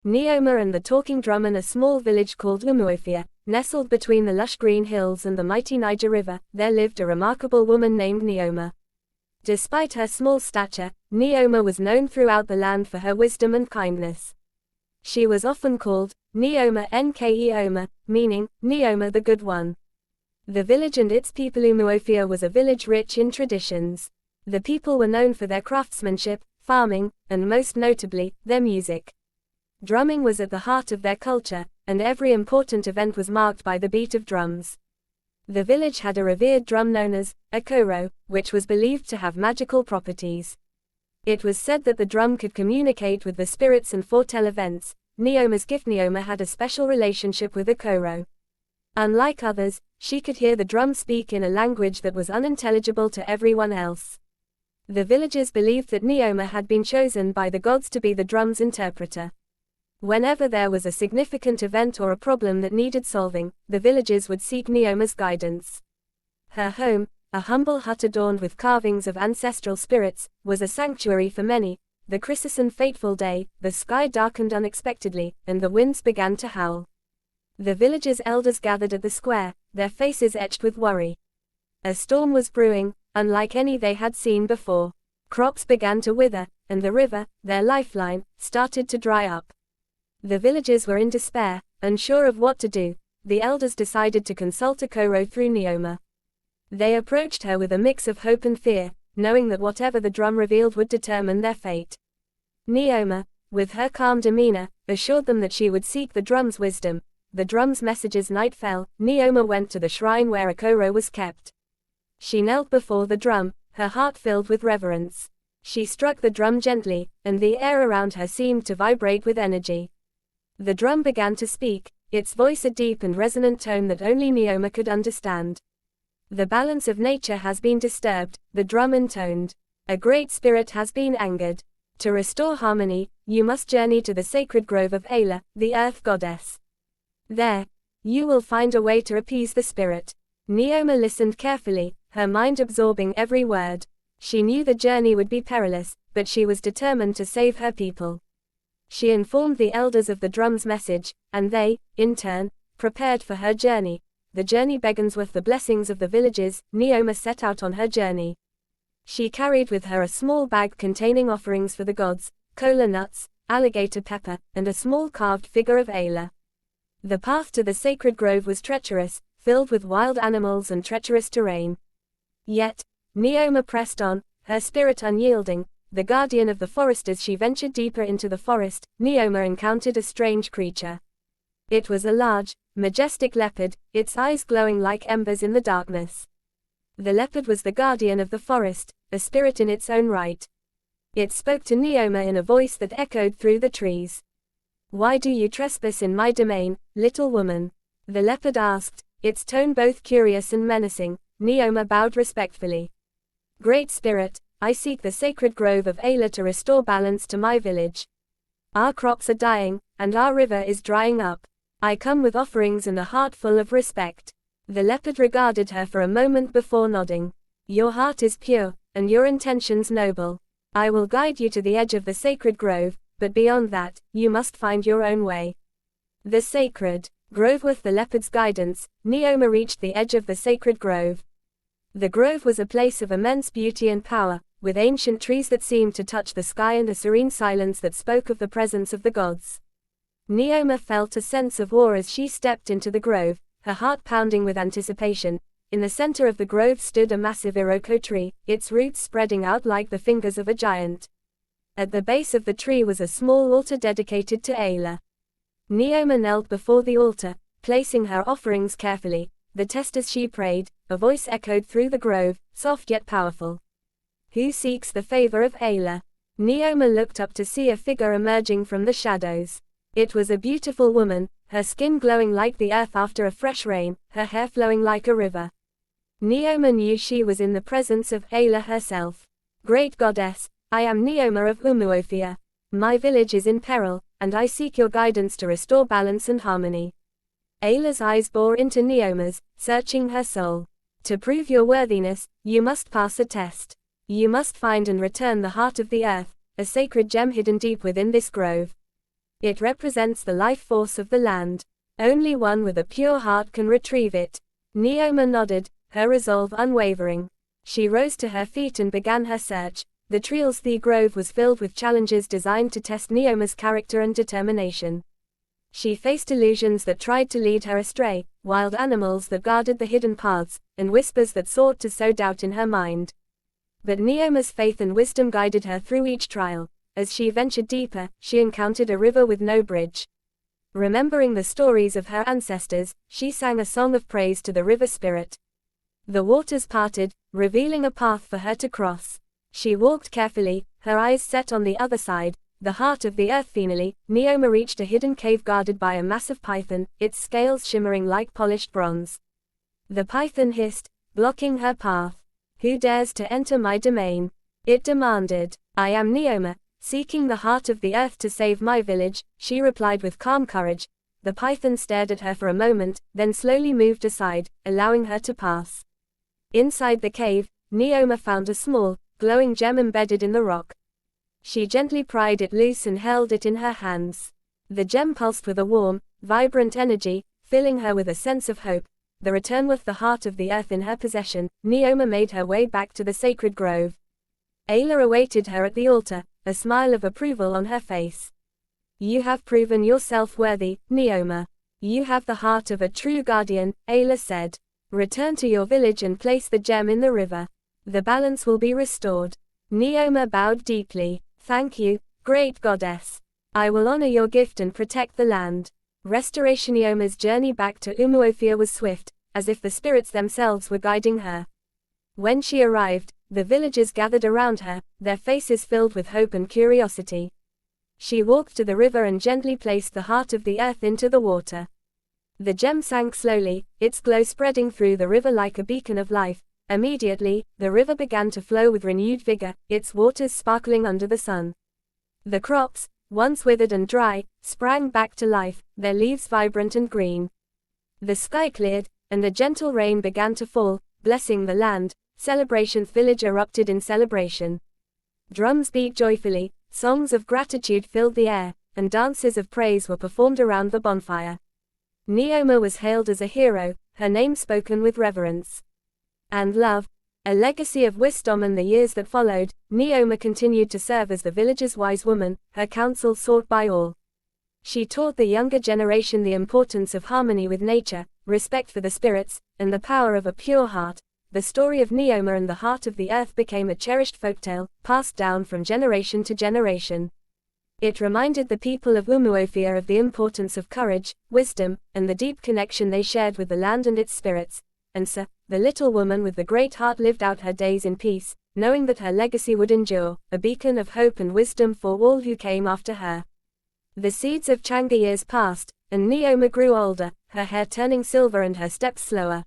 Nneoma and the talking drum in a small village called Umuofia, nestled between the lush green hills and the mighty Niger River, there lived a remarkable woman named Nneoma. Despite her small stature, Nneoma was known throughout the land for her wisdom and kindness. She was often called Nneoma Nkeoma, meaning Nneoma the Good One. The village and its people. Umuofia was a village rich in traditions. The people were known for their craftsmanship, farming, and most notably, their music. Drumming was at the heart of their culture, and every important event was marked by the beat of drums. The village had a revered drum known as Ikoro, which was believed to have magical properties. It was said that the drum could communicate with the spirits and foretell events. Nneoma's gift. Nneoma had a special relationship with Ikoro. Unlike others, she could hear the drum speak in a language that was unintelligible to everyone else. The villagers believed that Nneoma had been chosen by the gods to be the drum's interpreter. Whenever there was a significant event or a problem that needed solving, the villagers would seek Nneoma's guidance. Her home, a humble hut adorned with carvings of ancestral spirits, was a sanctuary for many. The Christmas fateful day, the sky darkened unexpectedly, and the winds began to howl. The villagers' elders gathered at the square, their faces etched with worry. A storm was brewing, unlike any they had seen before. Crops began to wither, and the river, their lifeline, started to dry up. The villagers were in despair, unsure of what to do. The elders decided to consult Ikoro through Nneoma. They approached her with a mix of hope and fear, knowing that whatever the drum revealed would determine their fate. Nneoma, with her calm demeanor, assured them that she would seek the drum's wisdom. The drum's message. As night fell, Nneoma went to the shrine where Ikoro was kept. She knelt before the drum, her heart filled with reverence. She struck the drum gently, and the air around her seemed to vibrate with energy. The drum began to speak, its voice a deep and resonant tone that only Nneoma could understand. The balance of nature has been disturbed, the drum intoned. A great spirit has been angered. To restore harmony, you must journey to the sacred grove of Ala, the earth goddess. There, you will find a way to appease the spirit. Nneoma listened carefully, her mind absorbing every word. She knew the journey would be perilous, but she was determined to save her people. She informed the elders of the drum's message, and they, in turn, prepared for her journey. The journey begins with the blessings of the villagers. Nneoma set out on her journey. She carried with her a small bag containing offerings for the gods, kola nuts, alligator pepper, and a small carved figure of Ala. The path to the sacred grove was treacherous, filled with wild animals and treacherous terrain. Yet, Nneoma pressed on, her spirit unyielding. The guardian of the forest. As she ventured deeper into the forest, Nneoma encountered a strange creature. It was a large, majestic leopard, its eyes glowing like embers in the darkness. The leopard was the guardian of the forest, a spirit in its own right. It spoke to Nneoma in a voice that echoed through the trees. "Why do you trespass in my domain, little woman?" the leopard asked, its tone both curious and menacing. Nneoma bowed respectfully. "Great Spirit, I seek the sacred grove of Ala to restore balance to my village. Our crops are dying, and our river is drying up. I come with offerings and a heart full of respect." The leopard regarded her for a moment before nodding. "Your heart is pure, and your intentions noble. I will guide you to the edge of the sacred grove, but beyond that, you must find your own way." The sacred grove. With the leopard's guidance, Nneoma reached the edge of the sacred grove. The grove was a place of immense beauty and power, with ancient trees that seemed to touch the sky and a serene silence that spoke of the presence of the gods. Nneoma felt a sense of awe as she stepped into the grove, her heart pounding with anticipation. In the center of the grove stood a massive iroko tree, its roots spreading out like the fingers of a giant. At the base of the tree was a small altar dedicated to Ala. Nneoma knelt before the altar, placing her offerings carefully. The test. As she prayed, a voice echoed through the grove, soft yet powerful. "Who seeks the favor of Ala?" Nneoma looked up to see a figure emerging from the shadows. It was a beautiful woman, her skin glowing like the earth after a fresh rain, her hair flowing like a river. Nneoma knew she was in the presence of Ala herself. "Great goddess, I am Nneoma of Umuofia. My village is in peril, and I seek your guidance to restore balance and harmony." Ala's eyes bore into Nneoma's, searching her soul. "To prove your worthiness, you must pass a test. You must find and return the heart of the earth, a sacred gem hidden deep within this grove. It represents the life force of the land. Only one with a pure heart can retrieve it. Nneoma nodded, her resolve unwavering. She rose to her feet and began her search. The Treelsthe Grove was filled with challenges designed to test Nneoma's character and determination. She faced illusions that tried to lead her astray, wild animals that guarded the hidden paths, and whispers that sought to sow doubt in her mind. But Nneoma's faith and wisdom guided her through each trial. As she ventured deeper, she encountered a river with no bridge. Remembering the stories of her ancestors, she sang a song of praise to the river spirit. The waters parted, revealing a path for her to cross. She walked carefully, her eyes set on the other side, the heart of the earth. Finally, Nneoma reached a hidden cave guarded by a massive python, its scales shimmering like polished bronze. The python hissed, blocking her path. "Who dares to enter my domain?" it demanded. "I am Nneoma, seeking the heart of the earth to save my village," she replied with calm courage. The python stared at her for a moment, then slowly moved aside, allowing her to pass. Inside the cave, Nneoma found a small, glowing gem embedded in the rock. She gently pried it loose and held it in her hands. The gem pulsed with a warm, vibrant energy, filling her with a sense of hope. The return with the heart of the earth in her possession, Nneoma made her way back to the sacred grove. Ala awaited her at the altar, a smile of approval on her face. "You have proven yourself worthy, Nneoma. You have the heart of a true guardian," Ala said. "Return to your village and place the gem in the river. The balance will be restored." Nneoma bowed deeply. "Thank you, great goddess. I will honor your gift and protect the land." Restoration. Nneoma's journey back to Umuofia was swift, as if the spirits themselves were guiding her. When she arrived, the villagers gathered around her, their faces filled with hope and curiosity. She walked to the river and gently placed the heart of the earth into the water. The gem sank slowly, its glow spreading through the river like a beacon of life. Immediately, the river began to flow with renewed vigor, its waters sparkling under the sun. The crops, once withered and dry, sprang back to life, their leaves vibrant and green. The sky cleared, and a gentle rain began to fall, blessing the land. Celebration's village erupted in celebration. Drums beat joyfully, songs of gratitude filled the air, and dances of praise were performed around the bonfire. Nneoma was hailed as a hero, her name spoken with reverence and love, a legacy of wisdom. In the years that followed, Nneoma continued to serve as the village's wise woman, her counsel sought by all. She taught the younger generation the importance of harmony with nature, respect for the spirits, and the power of a pure heart. The story of Nneoma and the heart of the earth became a cherished folktale, passed down from generation to generation. It reminded the people of Umuofia of the importance of courage, wisdom, and the deep connection they shared with the land and its spirits. And so, the little woman with the great heart lived out her days in peace, knowing that her legacy would endure, a beacon of hope and wisdom for all who came after her. The seeds of Changa years passed, and Nneoma grew older, her hair turning silver and her steps slower.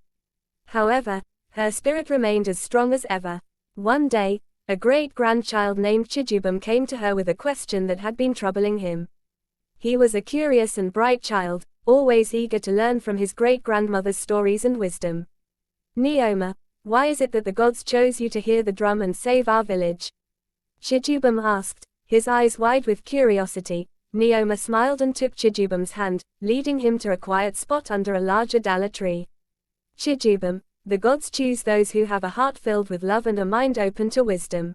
However, her spirit remained as strong as ever. One day, a great-grandchild named Chidubem came to her with a question that had been troubling him. He was a curious and bright child, always eager to learn from his great-grandmother's stories and wisdom. "Nneoma, why is it that the gods chose you to hear the drum and save our village?" Chidubem asked, his eyes wide with curiosity. Nneoma smiled and took Chidubem's hand, leading him to a quiet spot under a large Adala tree. "Chidubem, the gods choose those who have a heart filled with love and a mind open to wisdom.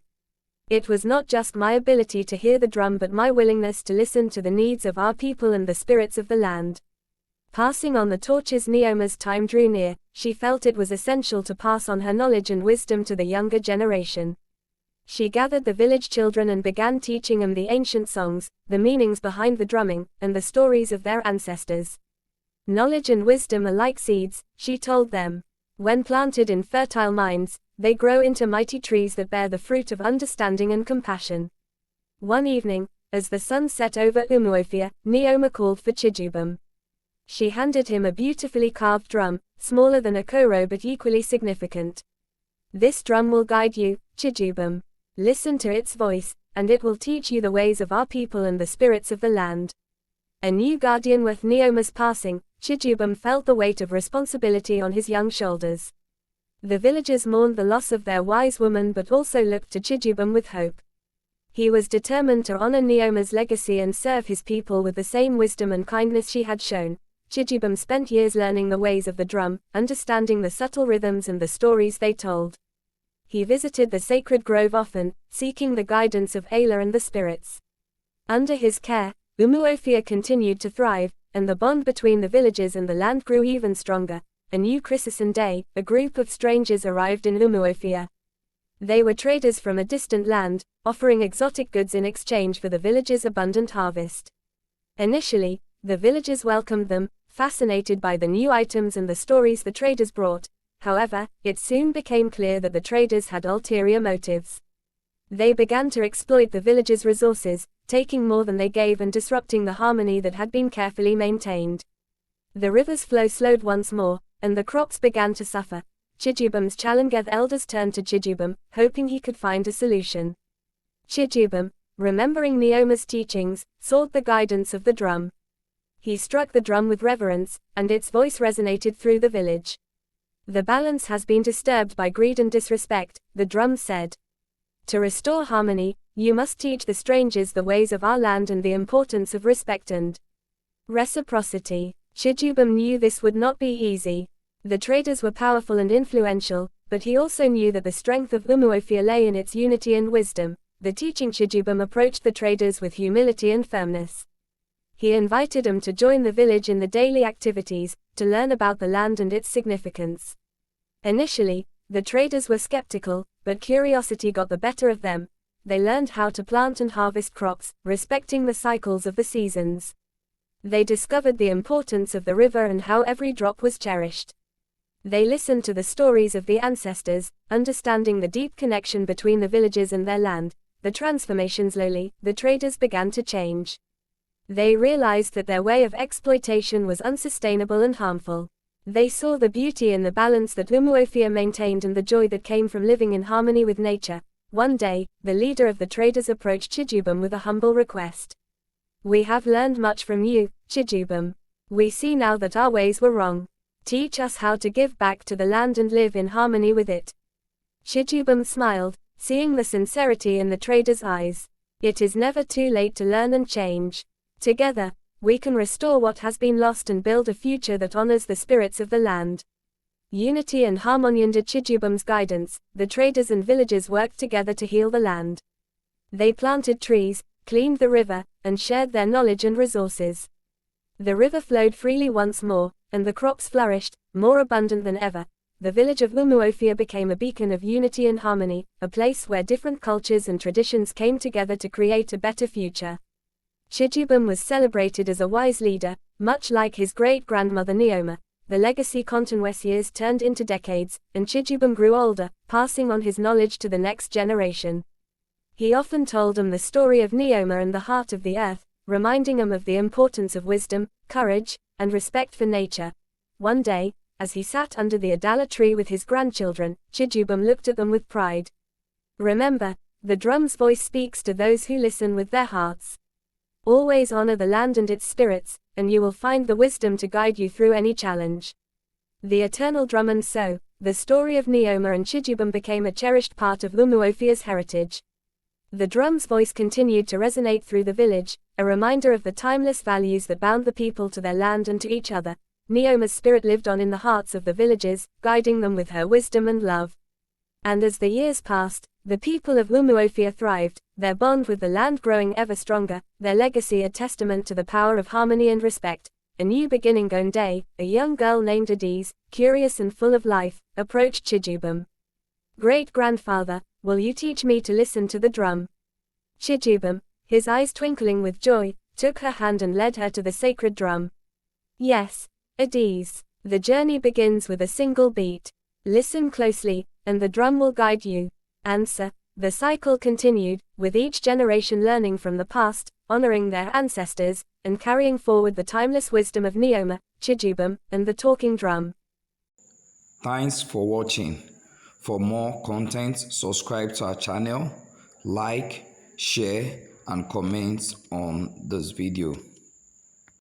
It was not just my ability to hear the drum but my willingness to listen to the needs of our people and the spirits of the land." Passing on the torches. Nneoma's time drew near, she felt it was essential to pass on her knowledge and wisdom to the younger generation. She gathered the village children and began teaching them the ancient songs, the meanings behind the drumming, and the stories of their ancestors. "Knowledge and wisdom are like seeds," she told them. "When planted in fertile minds, they grow into mighty trees that bear the fruit of understanding and compassion." One evening, as the sun set over Umuofia, Nneoma called for Chidubem. She handed him a beautifully carved drum, smaller than a koro but equally significant. "This drum will guide you, Chidubem. Listen to its voice, and it will teach you the ways of our people and the spirits of the land." A new guardian. With Nneoma's passing, Chidubem felt the weight of responsibility on his young shoulders. The villagers mourned the loss of their wise woman but also looked to Chidubem with hope. He was determined to honor Nneoma's legacy and serve his people with the same wisdom and kindness she had shown. Chidubem spent years learning the ways of the drum, understanding the subtle rhythms and the stories they told. He visited the sacred grove often, seeking the guidance of Ala and the spirits. Under his care, Umuofia continued to thrive, and the bond between the villages and the land grew even stronger. A new Christmas day, a group of strangers arrived in Umuofia. They were traders from a distant land, offering exotic goods in exchange for the village's abundant harvest. Initially, the villagers welcomed them, fascinated by the new items and the stories the traders brought. However, it soon became clear that the traders had ulterior motives. They began to exploit the village's resources, taking more than they gave and disrupting the harmony that had been carefully maintained. The river's flow slowed once more, and the crops began to suffer. Chidubem's Chalangeth elders turned to Chidubem, hoping he could find a solution. Chidubem, remembering Nneoma's teachings, sought the guidance of the drum. He struck the drum with reverence, and its voice resonated through the village. The balance has been disturbed by greed and disrespect, the drum said. To restore harmony, you must teach the strangers the ways of our land and the importance of respect and reciprocity. Chidubem knew this would not be easy. The traders were powerful and influential, but he also knew that the strength of Umuofia lay in its unity and wisdom. The teaching Chidubem approached the traders with humility and firmness. He invited them to join the village in the daily activities, to learn about the land and its significance. Initially, the traders were skeptical, but curiosity got the better of them. They learned how to plant and harvest crops, respecting the cycles of the seasons. They discovered the importance of the river and how every drop was cherished. They listened to the stories of the ancestors, understanding the deep connection between the villages and their land. The transformation slowly, the traders began to change. They realized that their way of exploitation was unsustainable and harmful. They saw the beauty in the balance that Umuofia maintained and the joy that came from living in harmony with nature. One day, the leader of the traders approached Chidubem with a humble request. We have learned much from you, Chidubem. We see now that our ways were wrong. Teach us how to give back to the land and live in harmony with it. Chidubem smiled, seeing the sincerity in the trader's eyes. It is never too late to learn and change. Together, we can restore what has been lost and build a future that honors the spirits of the land. Unity and harmony. Under Chidubem's guidance, the traders and villagers worked together to heal the land. They planted trees, cleaned the river, and shared their knowledge and resources. The river flowed freely once more, and the crops flourished, more abundant than ever. The village of Umuofia became a beacon of unity and harmony, a place where different cultures and traditions came together to create a better future. Chidubem was celebrated as a wise leader, much like his great-grandmother Nneoma. The legacy continued years turned into decades, and Chidubem grew older, passing on his knowledge to the next generation. He often told them the story of Nneoma and the heart of the earth, reminding them of the importance of wisdom, courage, and respect for nature. One day, as he sat under the Ala tree with his grandchildren, Chidubem looked at them with pride. Remember, the drum's voice speaks to those who listen with their hearts. Always honor the land and its spirits, and you will find the wisdom to guide you through any challenge. The eternal drum. And so, the story of Nneoma and Chidubem became a cherished part of Umuofia's heritage. The drum's voice continued to resonate through the village, a reminder of the timeless values that bound the people to their land and to each other. Nneoma's spirit lived on in the hearts of the villagers, guiding them with her wisdom and love. And as the years passed, the people of Umuofia thrived, their bond with the land growing ever stronger, their legacy a testament to the power of harmony and respect. A new beginning. One day, a young girl named Adiz, curious and full of life, approached Chidubem. Great-grandfather, will you teach me to listen to the drum? Chidubem, his eyes twinkling with joy, took her hand and led her to the sacred drum. Yes, Adiz. The journey begins with a single beat. Listen closely, and the drum will guide you. Answer. The cycle continued, with each generation learning from the past, honoring their ancestors, and carrying forward the timeless wisdom of Nneoma, Chidubem, and the talking drum. Thanks for watching. For more content, subscribe to our channel, like, share, and comment on this video.